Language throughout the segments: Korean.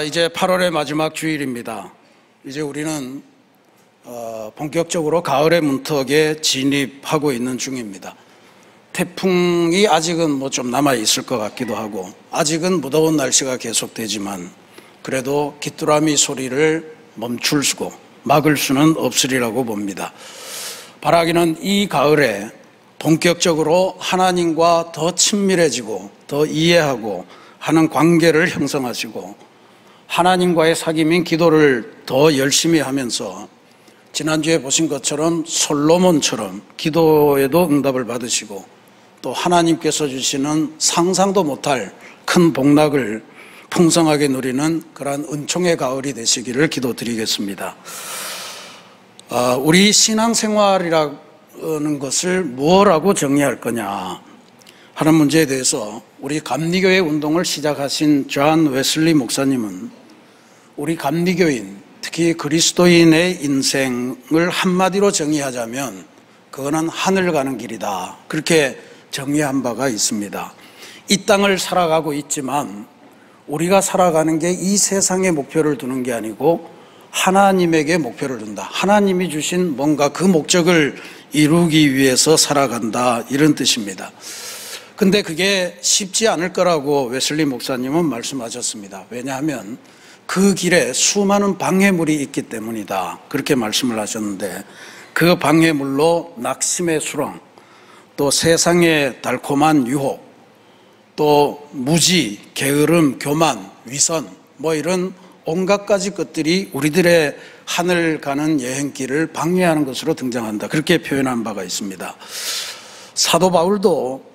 이제 8월의 마지막 주일입니다. 이제 우리는 본격적으로 가을의 문턱에 진입하고 있는 중입니다. 태풍이 아직은 좀 남아 있을 것 같기도 하고, 아직은 무더운 날씨가 계속되지만 그래도 귀뚜라미 소리를 멈출 수고 막을 수는 없으리라고 봅니다. 바라기는 이 가을에 본격적으로 하나님과 더 친밀해지고 더 이해하고 하는 관계를 형성하시고, 하나님과의 사귐인 기도를 더 열심히 하면서 지난주에 보신 것처럼 솔로몬처럼 기도에도 응답을 받으시고, 또 하나님께서 주시는 상상도 못할 큰 복락을 풍성하게 누리는 그러한 은총의 가을이 되시기를 기도드리겠습니다. 우리 신앙생활이라는 것을 무엇라고 정의할 거냐 하는 문제에 대해서 우리 감리교회 운동을 시작하신 존 웨슬리 목사님은 우리 감리교인, 특히 그리스도인의 인생을 한마디로 정의하자면 그거는 하늘 가는 길이다, 그렇게 정의한 바가 있습니다. 이 땅을 살아가고 있지만 우리가 살아가는 게 이 세상에 목표를 두는 게 아니고 하나님에게 목표를 둔다. 하나님이 주신 뭔가 그 목적을 이루기 위해서 살아간다, 이런 뜻입니다. 근데 그게 쉽지 않을 거라고 웨슬리 목사님은 말씀하셨습니다. 왜냐하면 그 길에 수많은 방해물이 있기 때문이다, 그렇게 말씀을 하셨는데, 그 방해물로 낙심의 수렁, 또 세상의 달콤한 유혹, 또 무지, 게으름, 교만, 위선, 이런 온갖 가지 것들이 우리들의 하늘 가는 여행길을 방해하는 것으로 등장한다, 그렇게 표현한 바가 있습니다. 사도 바울도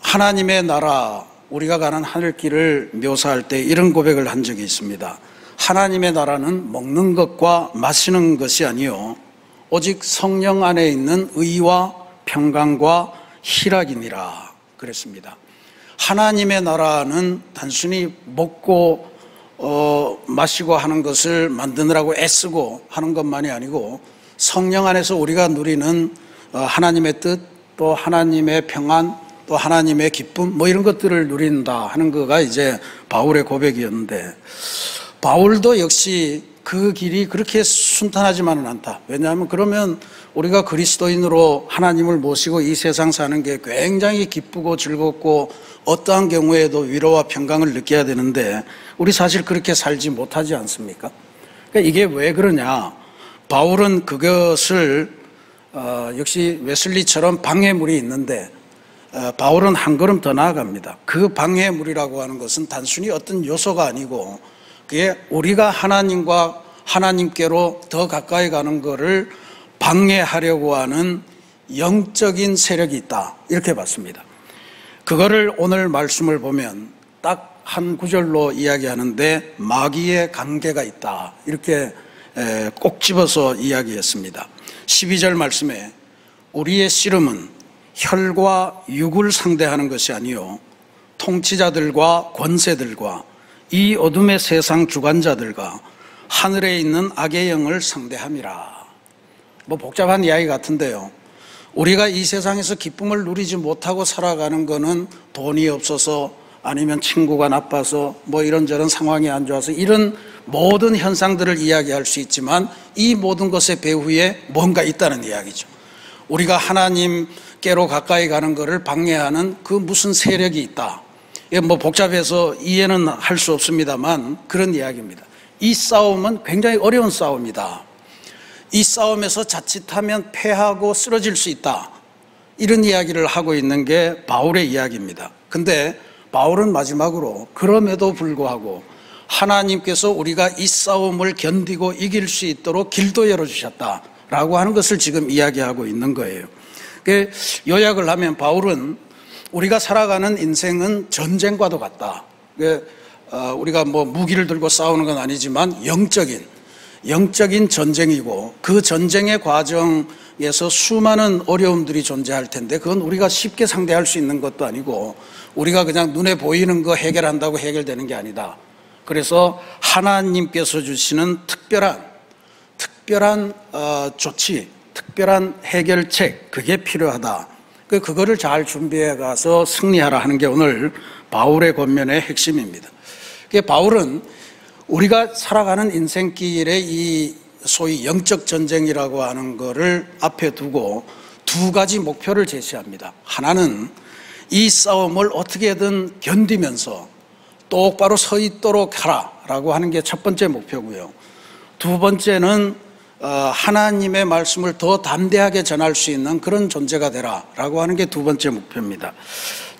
하나님의 나라, 우리가 가는 하늘길을 묘사할 때 이런 고백을 한 적이 있습니다. 하나님의 나라는 먹는 것과 마시는 것이 아니요 오직 성령 안에 있는 의와 평강과 희락이니라 그랬습니다. 하나님의 나라는 단순히 먹고 마시고 하는 것을 만드느라고 애쓰고 하는 것만이 아니고, 성령 안에서 우리가 누리는 하나님의 뜻, 또 하나님의 평안, 또 하나님의 기쁨, 이런 것들을 누린다 하는 거가 이제 바울의 고백이었는데, 바울도 역시 그 길이 그렇게 순탄하지만은 않다. 왜냐하면 그러면 우리가 그리스도인으로 하나님을 모시고 이 세상 사는 게 굉장히 기쁘고 즐겁고 어떠한 경우에도 위로와 평강을 느껴야 되는데, 우리 사실 그렇게 살지 못하지 않습니까? 그러니까 이게 왜 그러냐, 바울은 그것을 역시 웨슬리처럼 방해물이 있는데, 바울은 한 걸음 더 나아갑니다. 그 방해물이라고 하는 것은 단순히 어떤 요소가 아니고 그게 우리가 하나님과 하나님께로 더 가까이 가는 것을 방해하려고 하는 영적인 세력이 있다, 이렇게 봤습니다. 그거를 오늘 말씀을 보면 딱 한 구절로 이야기하는데 마귀의 관계가 있다, 이렇게 꼭 집어서 이야기했습니다. 12절 말씀에 우리의 씨름은 혈과 육을 상대하는 것이 아니요 통치자들과 권세들과 이 어둠의 세상 주관자들과 하늘에 있는 악의 영을 상대함이라. 복잡한 이야기 같은데요, 우리가 이 세상에서 기쁨을 누리지 못하고 살아가는 거는 돈이 없어서, 아니면 친구가 나빠서, 이런저런 상황이 안 좋아서, 이런 모든 현상들을 이야기할 수 있지만 이 모든 것의 배후에 뭔가 있다는 이야기죠. 우리가 하나님께로 가까이 가는 것을 방해하는 그 무슨 세력이 있다. 이게 복잡해서 이해는 할 수 없습니다만 그런 이야기입니다. 이 싸움은 굉장히 어려운 싸움이다. 이 싸움에서 자칫하면 패하고 쓰러질 수 있다, 이런 이야기를 하고 있는 게 바울의 이야기입니다. 근데 바울은 마지막으로 그럼에도 불구하고 하나님께서 우리가 이 싸움을 견디고 이길 수 있도록 길도 열어주셨다라고 하는 것을 지금 이야기하고 있는 거예요. 요약을 하면 바울은 우리가 살아가는 인생은 전쟁과도 같다. 우리가 무기를 들고 싸우는 건 아니지만 영적인 전쟁이고, 그 전쟁의 과정에서 수많은 어려움들이 존재할 텐데 그건 우리가 쉽게 상대할 수 있는 것도 아니고, 우리가 그냥 눈에 보이는 거 해결한다고 해결되는 게 아니다. 그래서 하나님께서 주시는 특별한 조치, 특별한 해결책, 그게 필요하다. 그거를 잘 준비해 가서 승리하라 하는 게 오늘 바울의 권면의 핵심입니다. 바울은 우리가 살아가는 인생길에 이 소위 영적 전쟁이라고 하는 것을 앞에 두고 두 가지 목표를 제시합니다. 하나는 이 싸움을 어떻게든 견디면서 똑바로 서 있도록 하라라고 하는 게 첫 번째 목표고요. 두 번째는 하나님의 말씀을 더 담대하게 전할 수 있는 그런 존재가 되라라고 하는 게 두 번째 목표입니다.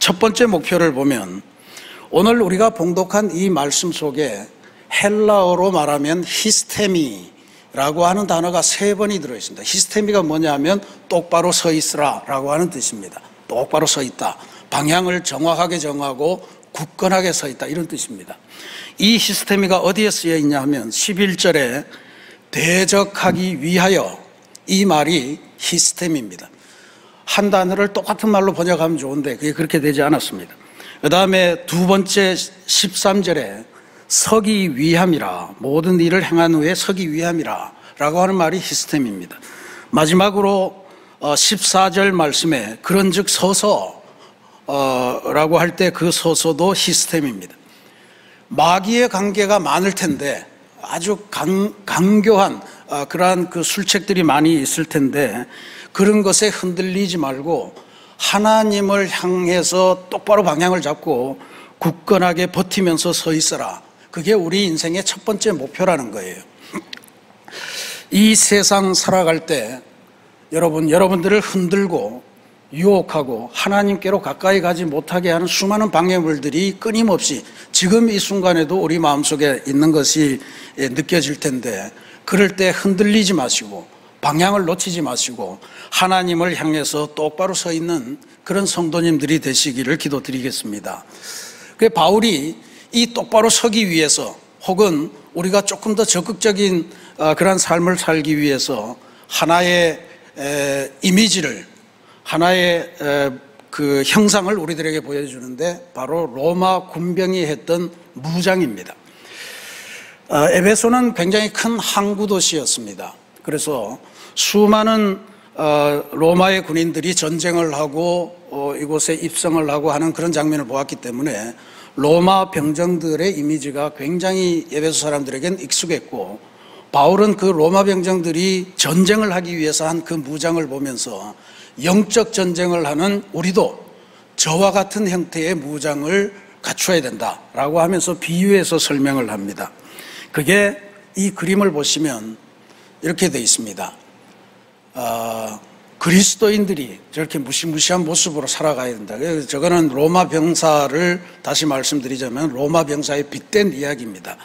첫 번째 목표를 보면 오늘 우리가 봉독한 이 말씀 속에 헬라어로 말하면 히스테미라고 하는 단어가 3번이 들어있습니다. 히스테미가 뭐냐면 똑바로 서 있으라 라고 하는 뜻입니다. 똑바로 서 있다. 방향을 정확하게 정하고 굳건하게 서 있다, 이런 뜻입니다. 이 히스테미가 어디에 쓰여 있냐 하면 11절에 대적하기 위하여, 이 말이 히스테미입니다. 한 단어를 똑같은 말로 번역하면 좋은데 그게 그렇게 되지 않았습니다. 그 다음에 두 번째 13절에 서기 위함이라, 모든 일을 행한 후에 서기 위함이라 라고 하는 말이 히스템입니다. 마지막으로 14절 말씀에 그런즉 서서 라고 할 때 그 서서도 히스템입니다. 마귀의 관계가 많을 텐데, 아주 강교한 그러한 그 술책들이 많이 있을 텐데, 그런 것에 흔들리지 말고 하나님을 향해서 똑바로 방향을 잡고 굳건하게 버티면서 서 있어라. 그게 우리 인생의 첫 번째 목표라는 거예요. 이 세상 살아갈 때 여러분들을 흔들고 유혹하고 하나님께로 가까이 가지 못하게 하는 수많은 방해물들이 끊임없이 지금 이 순간에도 우리 마음속에 있는 것이 느껴질 텐데, 그럴 때 흔들리지 마시고 방향을 놓치지 마시고 하나님을 향해서 똑바로 서 있는 그런 성도님들이 되시기를 기도드리겠습니다. 그래서 바울이 이 똑바로 서기 위해서, 혹은 우리가 조금 더 적극적인 그런 삶을 살기 위해서 하나의 이미지를, 하나의 그 형상을 우리들에게 보여주는데, 바로 로마 군병이 했던 무장입니다. 에베소는 굉장히 큰 항구 도시였습니다. 그래서 수많은 로마의 군인들이 전쟁을 하고 이곳에 입성을 하고 하는 그런 장면을 보았기 때문에 로마 병정들의 이미지가 굉장히 에베소 사람들에겐 익숙했고, 바울은 그 로마 병정들이 전쟁을 하기 위해서 한 그 무장을 보면서 영적 전쟁을 하는 우리도 저와 같은 형태의 무장을 갖춰야 된다라고 하면서 비유해서 설명을 합니다. 그게 이 그림을 보시면 이렇게 되어 있습니다. 그리스도인들이 저렇게 무시무시한 모습으로 살아가야 된다. 그래서 저거는 로마 병사를, 다시 말씀드리자면 로마 병사의 빗댄 이야기입니다.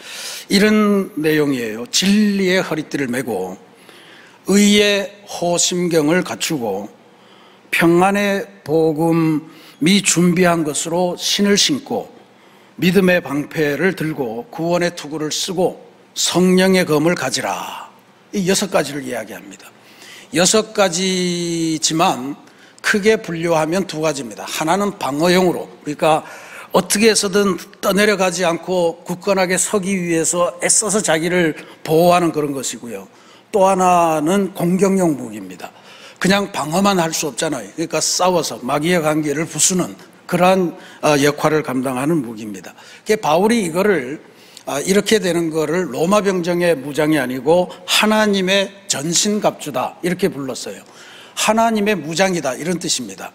이런 내용이에요. 진리의 허리띠를 메고 의의 호심경을 갖추고 평안의 복음이 준비한 것으로 신을 신고 믿음의 방패를 들고 구원의 투구를 쓰고 성령의 검을 가지라. 이 6가지를 이야기합니다. 6가지지만 크게 분류하면 2가지입니다. 하나는 방어용으로, 그러니까 어떻게 해서든 떠내려가지 않고 굳건하게 서기 위해서 애써서 자기를 보호하는 그런 것이고요. 또 하나는 공격용 무기입니다. 그냥 방어만 할 수 없잖아요. 그러니까 싸워서 마귀의 관계를 부수는 그러한 역할을 감당하는 무기입니다. 바울이 이거를 이렇게 되는 거를 로마 병정의 무장이 아니고 하나님의 전신갑주다, 이렇게 불렀어요. 하나님의 무장이다, 이런 뜻입니다.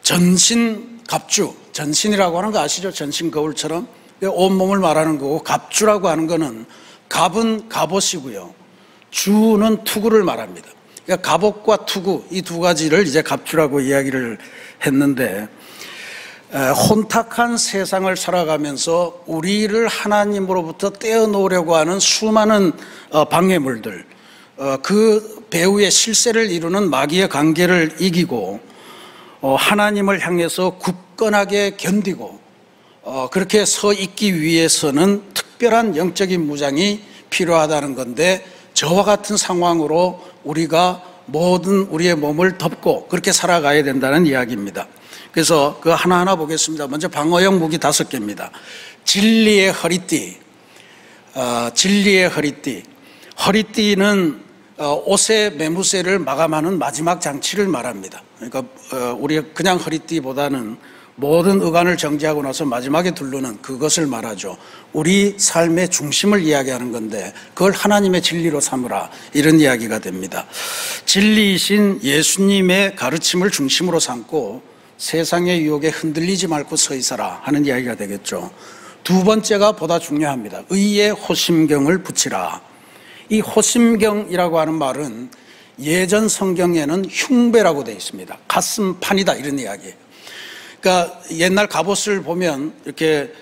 전신갑주, 전신이라고 하는 거 아시죠? 전신 거울처럼 온몸을 말하는 거고, 갑주라고 하는 거는 갑은 갑옷이고요, 주는 투구를 말합니다. 그러니까 갑옷과 투구, 이 2가지를 이제 갑주라고 이야기를 했는데, 혼탁한 세상을 살아가면서 우리를 하나님으로부터 떼어놓으려고 하는 수많은 방해물들, 그 배후의 실세를 이루는 마귀의 관계를 이기고 하나님을 향해서 굳건하게 견디고 그렇게 서 있기 위해서는 특별한 영적인 무장이 필요하다는 건데, 저와 같은 상황으로 우리가 모든 우리의 몸을 덮고 그렇게 살아가야 된다는 이야기입니다. 그래서 그 하나하나 보겠습니다. 먼저 방어용 무기 5개입니다. 진리의 허리띠. 진리의 허리띠. 허리띠는 옷의 매무새를 마감하는 마지막 장치를 말합니다. 그러니까 우리가 그냥 허리띠보다는 모든 의관을 정지하고 나서 마지막에 두르는 그것을 말하죠. 우리 삶의 중심을 이야기하는 건데 그걸 하나님의 진리로 삼으라, 이런 이야기가 됩니다. 진리이신 예수님의 가르침을 중심으로 삼고 세상의 유혹에 흔들리지 말고 서 있어라 하는 이야기가 되겠죠. 두 번째가 보다 중요합니다. 의의 호심경을 붙이라. 이 호심경이라고 하는 말은 예전 성경에는 흉배라고 되어 있습니다. 가슴판이다, 이런 이야기예요. 그러니까 옛날 갑옷을 보면 이렇게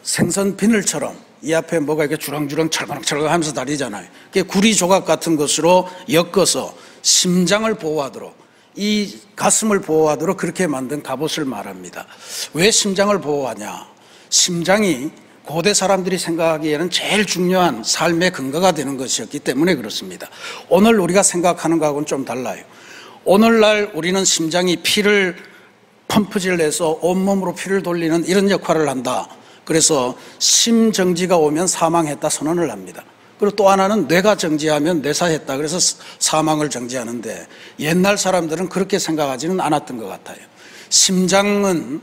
생선 비늘처럼 이 앞에 뭐가 이렇게 주렁주렁 철렁철렁 하면서 다니잖아요. 그게 구리 조각 같은 것으로 엮어서 심장을 보호하도록, 이 가슴을 보호하도록 그렇게 만든 갑옷을 말합니다. 왜 심장을 보호하냐? 심장이 고대 사람들이 생각하기에는 제일 중요한 삶의 근거가 되는 것이었기 때문에 그렇습니다. 오늘 우리가 생각하는 것하고는 좀 달라요. 오늘날 우리는 심장이 피를 펌프질 내서 온몸으로 피를 돌리는 이런 역할을 한다. 그래서 심정지가 오면 사망했다 선언을 합니다. 그리고 또 하나는 뇌가 정지하면 뇌사했다, 그래서 사망을 정지하는데 옛날 사람들은 그렇게 생각하지는 않았던 것 같아요. 심장은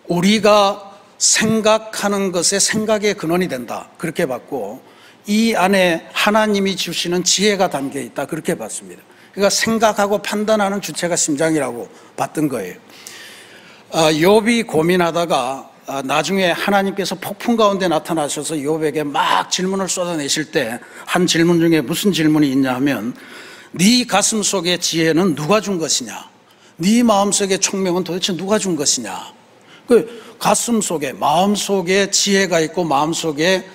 우리가 생각하는 것에 생각의 근원이 된다, 그렇게 봤고 이 안에 하나님이 주시는 지혜가 담겨 있다, 그렇게 봤습니다. 그러니까 생각하고 판단하는 주체가 심장이라고 봤던 거예요. 욥이 고민하다가 나중에 하나님께서 폭풍 가운데 나타나셔서 욥에게 막 질문을 쏟아내실 때 한 질문 중에 무슨 질문이 있냐 하면, 네 가슴 속의 지혜는 누가 준 것이냐, 네 마음 속의 총명은 도대체 누가 준 것이냐. 그 가슴 속에, 마음 속에 지혜가 있고 마음 속에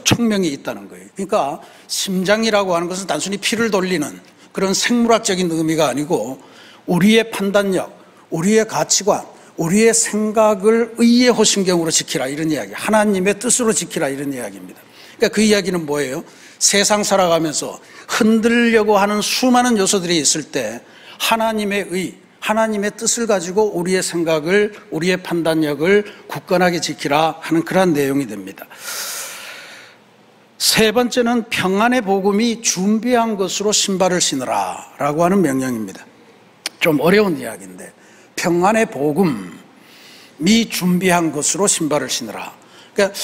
총명이 있다는 거예요. 그러니까 심장이라고 하는 것은 단순히 피를 돌리는 그런 생물학적인 의미가 아니고 우리의 판단력, 우리의 가치관, 우리의 생각을 의의 호심경으로 지키라, 이런 이야기, 하나님의 뜻으로 지키라, 이런 이야기입니다. 그러니까 그 이야기는 뭐예요? 세상 살아가면서 흔들려고 하는 수많은 요소들이 있을 때 하나님의 의, 하나님의 뜻을 가지고 우리의 생각을, 우리의 판단력을 굳건하게 지키라 하는 그런 내용이 됩니다. 세 번째는 평안의 복음이 준비한 것으로 신발을 신으라 라고 하는 명령입니다. 좀 어려운 이야기인데, 평안의 복음이 준비한 것으로 신발을 신으라. 그러니까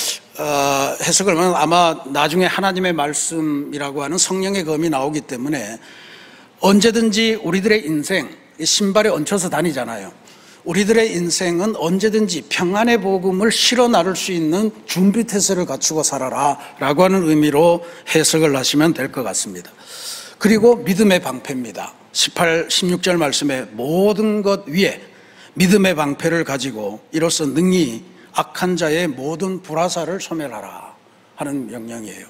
해석을 하면 아마 나중에 하나님의 말씀이라고 하는 성령의 검이 나오기 때문에 언제든지 우리들의 인생, 신발에 얹혀서 다니잖아요. 우리들의 인생은 언제든지 평안의 복음을 실어 나를 수 있는 준비태세를 갖추고 살아라 라고 하는 의미로 해석을 하시면 될 것 같습니다. 그리고 믿음의 방패입니다. 18, 16절 말씀에 모든 것 위에 믿음의 방패를 가지고 이로써 능히 악한 자의 모든 불화살을 소멸하라 하는 명령이에요.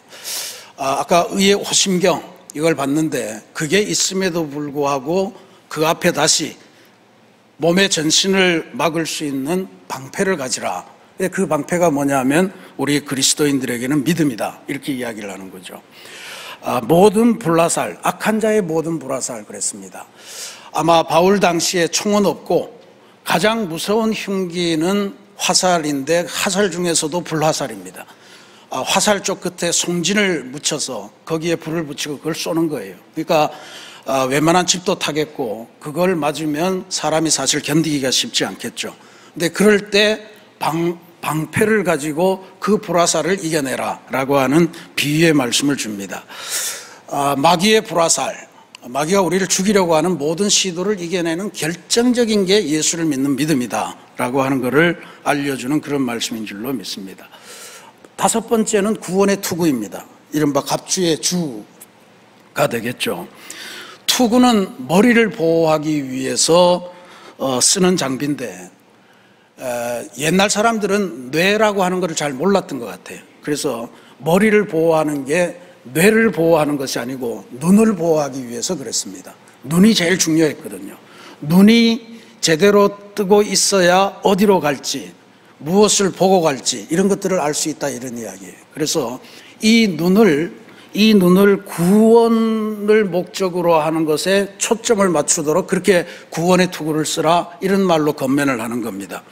아까 의의 호심경 이걸 봤는데 그게 있음에도 불구하고 그 앞에 다시 몸의 전신을 막을 수 있는 방패를 가지라. 그 방패가 뭐냐면 우리 그리스도인들에게는 믿음이다, 이렇게 이야기를 하는 거죠. 모든 불화살, 악한 자의 모든 불화살 그랬습니다. 아마 바울 당시에 총은 없고 가장 무서운 흉기는 화살인데 화살 중에서도 불화살입니다. 화살 쪽 끝에 송진을 묻혀서 거기에 불을 붙이고 그걸 쏘는 거예요. 그러니까 웬만한 집도 타겠고 그걸 맞으면 사람이 사실 견디기가 쉽지 않겠죠. 근데 그럴 때 방패를 가지고 그 불화살을 이겨내라 라고 하는 비유의 말씀을 줍니다. 마귀의 불화살, 마귀가 우리를 죽이려고 하는 모든 시도를 이겨내는 결정적인 게 예수를 믿는 믿음이다 라고 하는 것을 알려주는 그런 말씀인 줄로 믿습니다. 다섯 번째는 구원의 투구입니다. 이른바 갑주의 주가 되겠죠. 투구는 머리를 보호하기 위해서 쓰는 장비인데 옛날 사람들은 뇌라고 하는 것을 잘 몰랐던 것 같아요. 그래서 머리를 보호하는 게 뇌를 보호하는 것이 아니고 눈을 보호하기 위해서 그랬습니다. 눈이 제일 중요했거든요. 눈이 제대로 뜨고 있어야 어디로 갈지, 무엇을 보고 갈지 이런 것들을 알 수 있다, 이런 이야기예요. 그래서 이 눈을 구원을 목적으로 하는 것에 초점을 맞추도록 그렇게 구원의 투구를 쓰라, 이런 말로 권면을 하는 겁니다.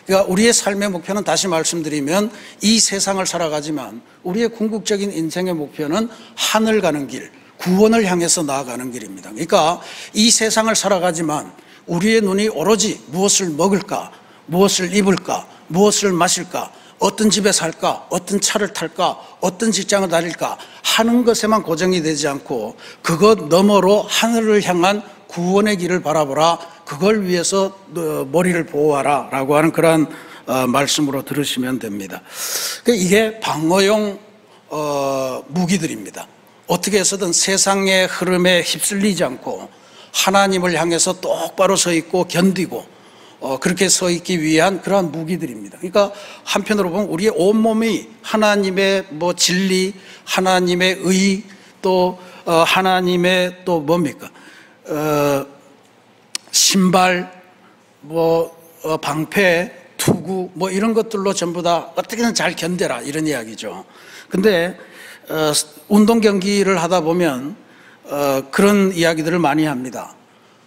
그러니까 우리의 삶의 목표는, 다시 말씀드리면 이 세상을 살아가지만 우리의 궁극적인 인생의 목표는 하늘 가는 길, 구원을 향해서 나아가는 길입니다. 그러니까 이 세상을 살아가지만 우리의 눈이 오로지 무엇을 먹을까, 무엇을 입을까, 무엇을 마실까, 어떤 집에 살까, 어떤 차를 탈까, 어떤 직장을 다닐까 하는 것에만 고정이 되지 않고 그것 너머로 하늘을 향한 구원의 길을 바라보라, 그걸 위해서 머리를 보호하라 라고 하는 그러한 말씀으로 들으시면 됩니다. 이게 방어용 무기들입니다. 어떻게 해서든 세상의 흐름에 휩쓸리지 않고 하나님을 향해서 똑바로 서 있고 견디고 그렇게 서 있기 위한 그러한 무기들입니다. 그러니까 한편으로 보면 우리의 온몸이 하나님의 진리, 하나님의 의, 또 하나님의 또 뭡니까? 신발, 방패, 투구 이런 것들로 전부 다 어떻게든 잘 견뎌라 이런 이야기죠. 근데 운동 경기를 하다 보면 그런 이야기들을 많이 합니다.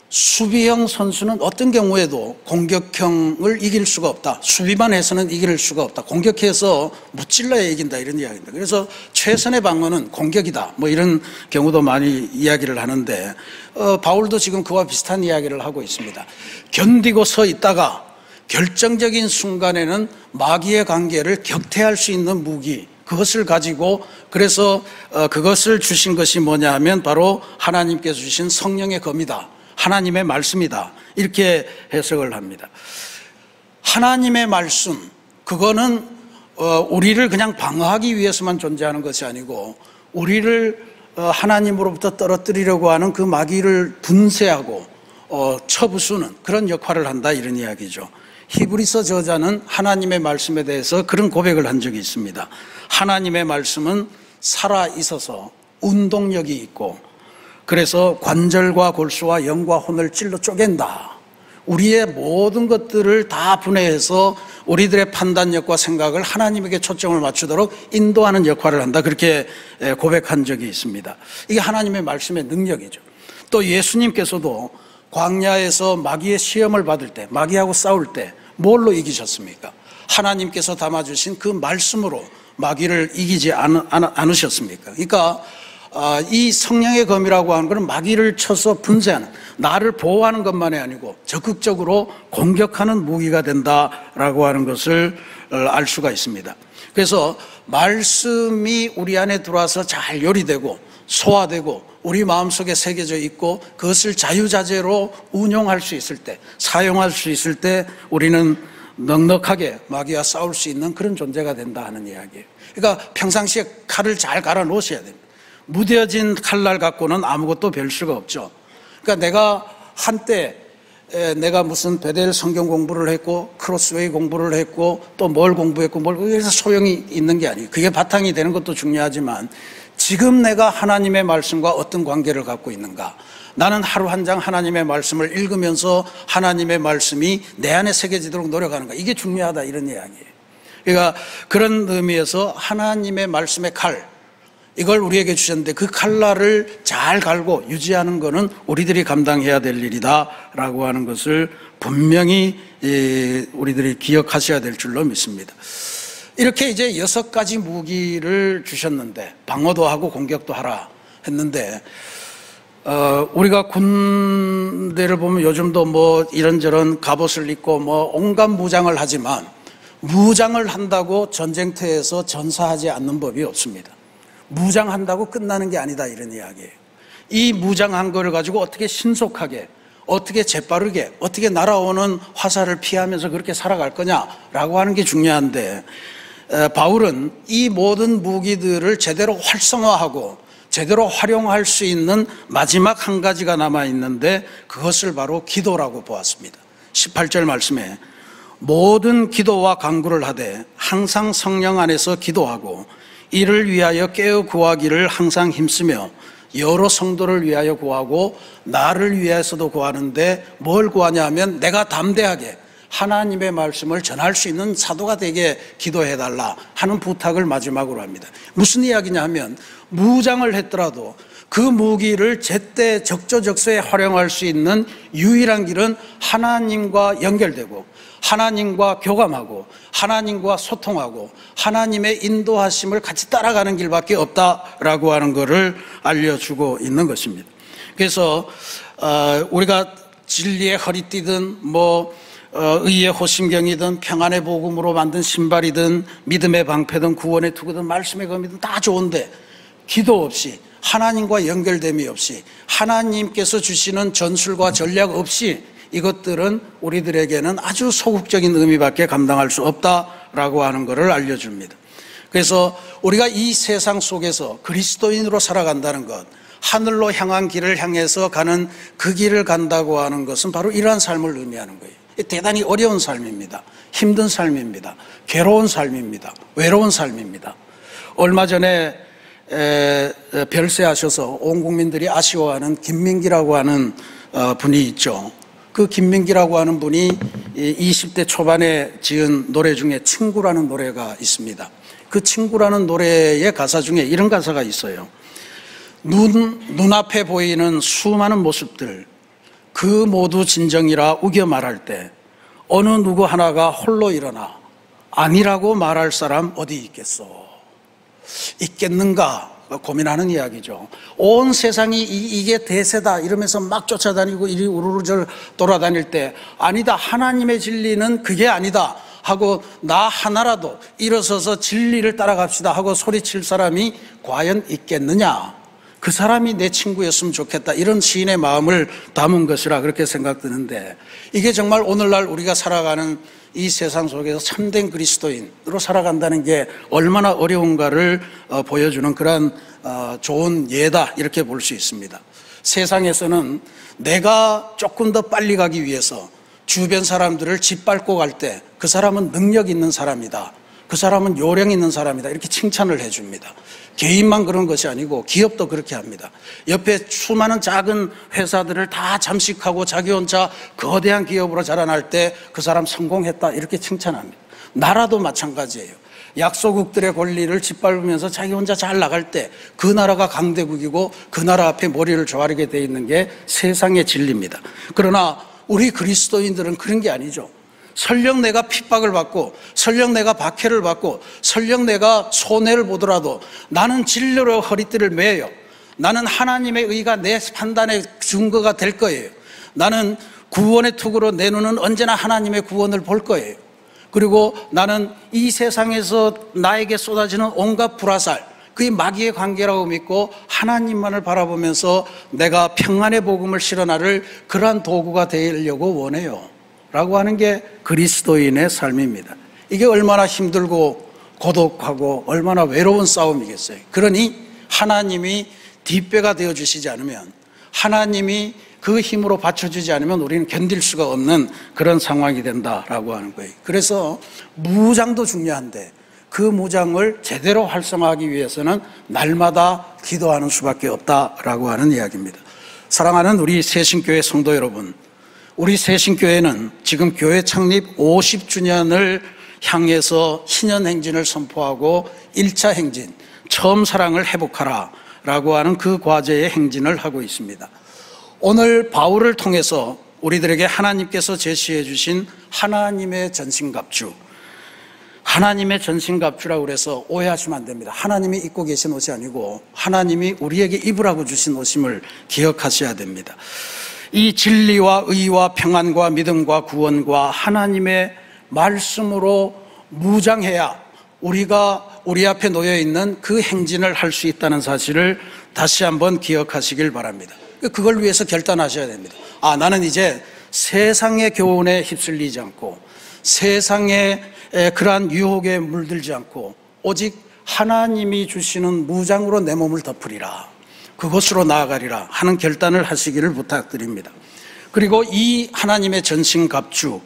수비형 선수는 어떤 경우에도 공격형을 이길 수가 없다. 수비만 해서는 이길 수가 없다. 공격해서 무찔러야 이긴다 이런 이야기입니다. 그래서 최선의 방어는 공격이다 이런 경우도 많이 이야기를 하는데 바울도 지금 그와 비슷한 이야기를 하고 있습니다. 견디고 서 있다가 결정적인 순간에는 마귀의 관계를 격퇴할 수 있는 무기, 그것을 가지고, 그래서 그것을 주신 것이 뭐냐 하면 바로 하나님께서 주신 성령의 검이다, 하나님의 말씀이다, 이렇게 해석을 합니다. 하나님의 말씀, 그거는 우리를 그냥 방어하기 위해서만 존재하는 것이 아니고 우리를 하나님으로부터 떨어뜨리려고 하는 그 마귀를 분쇄하고 쳐부수는 그런 역할을 한다 이런 이야기죠. 히브리서 저자는 하나님의 말씀에 대해서 그런 고백을 한 적이 있습니다. 하나님의 말씀은 살아 있어서 운동력이 있고 그래서 관절과 골수와 영과 혼을 찔러 쪼갠다. 우리의 모든 것들을 다 분해해서 우리들의 판단력과 생각을 하나님에게 초점을 맞추도록 인도하는 역할을 한다. 그렇게 고백한 적이 있습니다. 이게 하나님의 말씀의 능력이죠. 또 예수님께서도 광야에서 마귀의 시험을 받을 때, 마귀하고 싸울 때 뭘로 이기셨습니까? 하나님께서 담아주신 그 말씀으로 마귀를 이기지 않으셨습니까? 그러니까 이 성령의 검이라고 하는 것은 마귀를 쳐서 분쇄하는, 나를 보호하는 것만이 아니고 적극적으로 공격하는 무기가 된다라고 하는 것을 알 수가 있습니다. 그래서 말씀이 우리 안에 들어와서 잘 요리되고 소화되고 우리 마음속에 새겨져 있고 그것을 자유자재로 운용할 수 있을 때, 사용할 수 있을 때 우리는 넉넉하게 마귀와 싸울 수 있는 그런 존재가 된다 하는 이야기예요. 그러니까 평상시에 칼을 잘 갈아 놓으셔야 됩니다. 무뎌진 칼날 갖고는 아무것도 별 수가 없죠. 그러니까 내가 한때 내가 무슨 베델 성경 공부를 했고 크로스웨이 공부를 했고 또 뭘 공부했고 그래서 소용이 있는 게 아니에요. 그게 바탕이 되는 것도 중요하지만 지금 내가 하나님의 말씀과 어떤 관계를 갖고 있는가, 나는 하루 한 장 하나님의 말씀을 읽으면서 하나님의 말씀이 내 안에 새겨지도록 노력하는가, 이게 중요하다 이런 이야기예요. 그러니까 그런 의미에서 하나님의 말씀의 칼, 이걸 우리에게 주셨는데 그 칼날을 잘 갈고 유지하는 것은 우리들이 감당해야 될 일이다 라고 하는 것을 분명히 우리들이 기억하셔야 될 줄로 믿습니다. 이렇게 이제 6가지 무기를 주셨는데 방어도 하고 공격도 하라 했는데 우리가 군대를 보면 요즘도 이런저런 갑옷을 입고 온갖 무장을 하지만 무장을 한다고 전쟁터에서 전사하지 않는 법이 없습니다. 무장한다고 끝나는 게 아니다 이런 이야기예요. 이 무장한 거를 가지고 어떻게 신속하게, 어떻게 재빠르게, 어떻게 날아오는 화살을 피하면서 그렇게 살아갈 거냐라고 하는 게 중요한데 바울은 이 모든 무기들을 제대로 활성화하고 제대로 활용할 수 있는 마지막 한 가지가 남아있는데 그것을 바로 기도라고 보았습니다. 18절 말씀에 모든 기도와 간구를 하되 항상 성령 안에서 기도하고 이를 위하여 깨어 구하기를 항상 힘쓰며 여러 성도를 위하여 구하고 나를 위해서도 구하는데 뭘 구하냐 하면 내가 담대하게 하나님의 말씀을 전할 수 있는 사도가 되게 기도해달라 하는 부탁을 마지막으로 합니다. 무슨 이야기냐 하면 무장을 했더라도 그 무기를 제때 적조적소에 활용할 수 있는 유일한 길은 하나님과 연결되고 하나님과 교감하고 하나님과 소통하고 하나님의 인도하심을 같이 따라가는 길밖에 없다라고 하는 것을 알려주고 있는 것입니다. 그래서 우리가 진리의 허리띠든 의의 호심경이든 평안의 복음으로 만든 신발이든 믿음의 방패든 구원의 투구든 말씀의 검이든 다 좋은데 기도 없이 하나님과 연결됨이 없이 하나님께서 주시는 전술과 전략 없이 이것들은 우리들에게는 아주 소극적인 의미밖에 감당할 수 없다라고 하는 것을 알려줍니다. 그래서 우리가 이 세상 속에서 그리스도인으로 살아간다는 것, 하늘로 향한 길을 향해서 가는 그 길을 간다고 하는 것은 바로 이러한 삶을 의미하는 거예요. 대단히 어려운 삶입니다. 힘든 삶입니다. 괴로운 삶입니다. 외로운 삶입니다. 얼마 전에 별세하셔서 온 국민들이 아쉬워하는 김민기라고 하는 분이 있죠. 그 김민기라고 하는 분이 20대 초반에 지은 노래 중에 친구라는 노래가 있습니다. 그 친구라는 노래의 가사 중에 이런 가사가 있어요. 눈앞에 보이는 수많은 모습들, 그 모두 진정이라 우겨 말할 때 어느 누구 하나가 홀로 일어나 아니라고 말할 사람 어디 있겠소? 있겠는가? 고민하는 이야기죠. 온 세상이 이게 대세다 이러면서 막 쫓아다니고 이리 우르르 돌아다닐 때 아니다, 하나님의 진리는 그게 아니다 하고 나 하나라도 일어서서 진리를 따라갑시다 하고 소리칠 사람이 과연 있겠느냐? 그 사람이 내 친구였으면 좋겠다, 이런 시인의 마음을 담은 것이라 그렇게 생각드는데, 이게 정말 오늘날 우리가 살아가는 이 세상 속에서 참된 그리스도인으로 살아간다는 게 얼마나 어려운가를 보여주는 그런 좋은 예다, 이렇게 볼 수 있습니다. 세상에서는 내가 조금 더 빨리 가기 위해서 주변 사람들을 짓밟고 갈 때 그 사람은 능력 있는 사람이다, 그 사람은 요령 있는 사람이다, 이렇게 칭찬을 해줍니다. 개인만 그런 것이 아니고 기업도 그렇게 합니다. 옆에 수많은 작은 회사들을 다 잠식하고 자기 혼자 거대한 기업으로 자라날 때 그 사람 성공했다, 이렇게 칭찬합니다. 나라도 마찬가지예요. 약소국들의 권리를 짓밟으면서 자기 혼자 잘 나갈 때 그 나라가 강대국이고 그 나라 앞에 머리를 조아리게 돼 있는 게 세상의 진리입니다. 그러나 우리 그리스도인들은 그런 게 아니죠. 설령 내가 핍박을 받고 설령 내가 박해를 받고 설령 내가 손해를 보더라도 나는 진리로 허리띠를 매요. 나는 하나님의 의가 내 판단의 증거가 될 거예요. 나는 구원의 투구로 내 눈은 언제나 하나님의 구원을 볼 거예요. 그리고 나는 이 세상에서 나에게 쏟아지는 온갖 불화살, 그게 마귀의 관계라고 믿고 하나님만을 바라보면서 내가 평안의 복음을 실어나를 그러한 도구가 되려고 원해요 라고 하는 게 그리스도인의 삶입니다. 이게 얼마나 힘들고 고독하고 얼마나 외로운 싸움이겠어요. 그러니 하나님이 뒷배가 되어주시지 않으면, 하나님이 그 힘으로 받쳐주지 않으면 우리는 견딜 수가 없는 그런 상황이 된다라고 하는 거예요. 그래서 무장도 중요한데 그 무장을 제대로 활성화하기 위해서는 날마다 기도하는 수밖에 없다라고 하는 이야기입니다. 사랑하는 우리 새신교회 성도 여러분, 우리 새신교회는 지금 교회 창립 50주년을 향해서 희년행진을 선포하고 1차 행진, 처음 사랑을 회복하라 라고 하는 그 과제의 행진을 하고 있습니다. 오늘 바울을 통해서 우리들에게 하나님께서 제시해 주신 하나님의 전신갑주, 하나님의 전신갑주라고 그래서 오해하시면 안 됩니다. 하나님이 입고 계신 옷이 아니고 하나님이 우리에게 입으라고 주신 옷임을 기억하셔야 됩니다. 이 진리와 의와 평안과 믿음과 구원과 하나님의 말씀으로 무장해야 우리가 우리 앞에 놓여 있는 그 행진을 할 수 있다는 사실을 다시 한번 기억하시길 바랍니다. 그걸 위해서 결단하셔야 됩니다. 나는 이제 세상의 교훈에 휩쓸리지 않고 세상의 그러한 유혹에 물들지 않고 오직 하나님이 주시는 무장으로 내 몸을 덮으리라, 그것으로 나아가리라 하는 결단을 하시기를 부탁드립니다. 그리고 이 하나님의 전신갑주,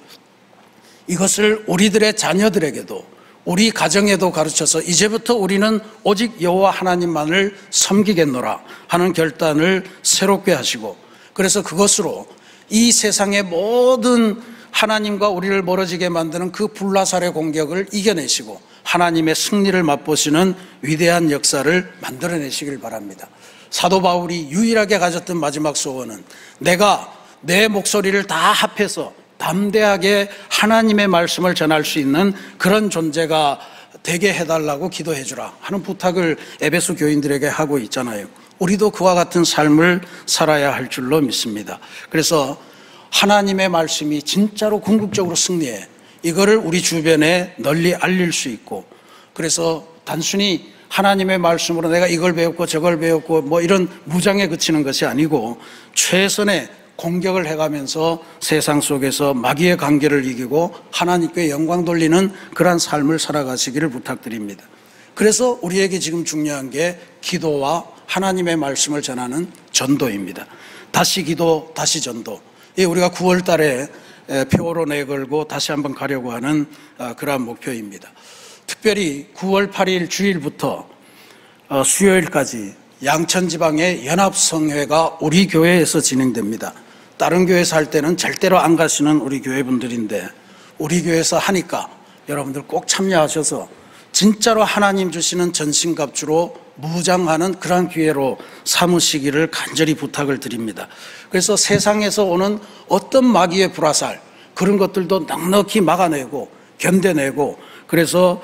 이것을 우리들의 자녀들에게도 우리 가정에도 가르쳐서 이제부터 우리는 오직 여호와 하나님만을 섬기겠노라 하는 결단을 새롭게 하시고, 그래서 그것으로 이 세상의 모든 하나님과 우리를 멀어지게 만드는 그 불나살의 공격을 이겨내시고 하나님의 승리를 맛보시는 위대한 역사를 만들어내시길 바랍니다. 사도 바울이 유일하게 가졌던 마지막 소원은 내가 내 목소리를 다 합해서 담대하게 하나님의 말씀을 전할 수 있는 그런 존재가 되게 해달라고 기도해 주라 하는 부탁을 에베소 교인들에게 하고 있잖아요. 우리도 그와 같은 삶을 살아야 할 줄로 믿습니다. 그래서 하나님의 말씀이 진짜로 궁극적으로 승리해. 이거를 우리 주변에 널리 알릴 수 있고, 그래서 단순히 하나님의 말씀으로 내가 이걸 배웠고 저걸 배웠고 뭐 이런 무장에 그치는 것이 아니고 최선의 공격을 해가면서 세상 속에서 마귀의 관계를 이기고 하나님께 영광 돌리는 그러한 삶을 살아가시기를 부탁드립니다. 그래서 우리에게 지금 중요한 게 기도와 하나님의 말씀을 전하는 전도입니다. 다시 기도, 다시 전도. 우리가 9월 달에 표로 내걸고 다시 한번 가려고 하는 그러한 목표입니다. 특별히 9월 8일 주일부터 수요일까지 양천지방의 연합성회가 우리 교회에서 진행됩니다. 다른 교회에서 할 때는 절대로 안 가시는 우리 교회분들인데 우리 교회에서 하니까 여러분들 꼭 참여하셔서 진짜로 하나님 주시는 전신갑주로 무장하는 그런 기회로 삼으시기를 간절히 부탁을 드립니다. 그래서 세상에서 오는 어떤 마귀의 불화살 그런 것들도 넉넉히 막아내고 견뎌내고, 그래서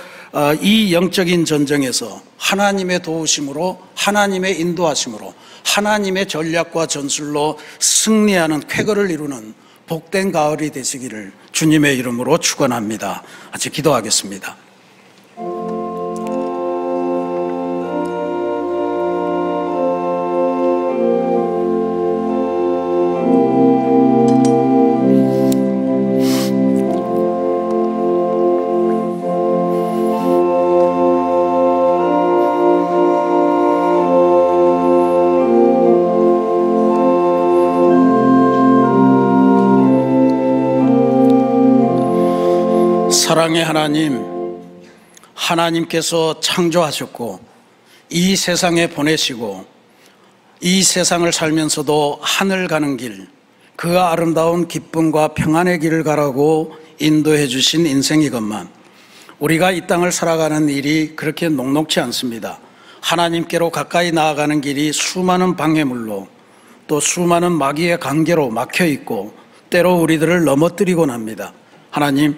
이 영적인 전쟁에서 하나님의 도우심으로, 하나님의 인도하심으로, 하나님의 전략과 전술로 승리하는 쾌거를 이루는 복된 가을이 되시기를 주님의 이름으로 축원합니다. 같이 기도하겠습니다. 사랑의 하나님, 하나님께서 창조하셨고 이 세상에 보내시고 이 세상을 살면서도 하늘 가는 길, 그 아름다운 기쁨과 평안의 길을 가라고 인도해 주신 인생이건만 우리가 이 땅을 살아가는 일이 그렇게 녹록지 않습니다. 하나님께로 가까이 나아가는 길이 수많은 방해물로 또 수많은 마귀의 관계로 막혀 있고 때로 우리들을 넘어뜨리곤 합니다. 하나님,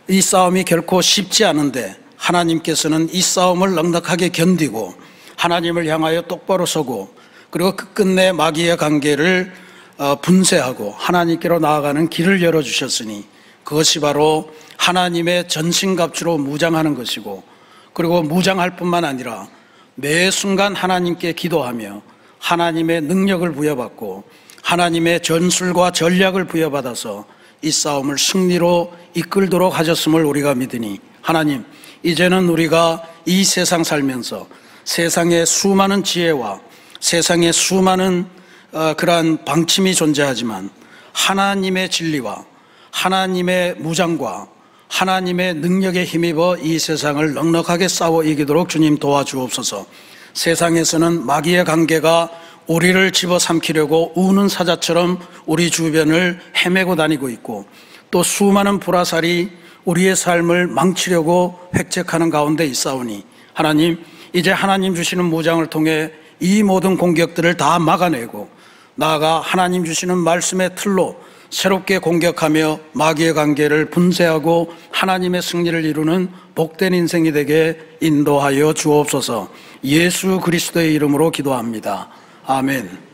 이 싸움이 결코 쉽지 않은데 하나님께서는 이 싸움을 넉넉하게 견디고 하나님을 향하여 똑바로 서고 그리고 끝끝내 마귀의 관계를 분쇄하고 하나님께로 나아가는 길을 열어주셨으니 그것이 바로 하나님의 전신갑주로 무장하는 것이고, 그리고 무장할 뿐만 아니라 매 순간 하나님께 기도하며 하나님의 능력을 부여받고 하나님의 전술과 전략을 부여받아서 이 싸움을 승리로 이끌도록 하셨음을 우리가 믿으니, 하나님, 이제는 우리가 이 세상 살면서 세상에 수많은 지혜와 세상에 수많은 그러한 방침이 존재하지만 하나님의 진리와 하나님의 무장과 하나님의 능력에 힘입어 이 세상을 넉넉하게 싸워 이기도록 주님 도와주옵소서. 세상에서는 마귀의 관계가 우리를 집어삼키려고 우는 사자처럼 우리 주변을 헤매고 다니고 있고, 또 수많은 불화살이 우리의 삶을 망치려고 획책하는 가운데 있사오니, 하나님, 이제 하나님 주시는 무장을 통해 이 모든 공격들을 다 막아내고 나아가 하나님 주시는 말씀의 틀로 새롭게 공격하며 마귀의 관계를 분쇄하고 하나님의 승리를 이루는 복된 인생이 되게 인도하여 주옵소서. 예수 그리스도의 이름으로 기도합니다. 아멘.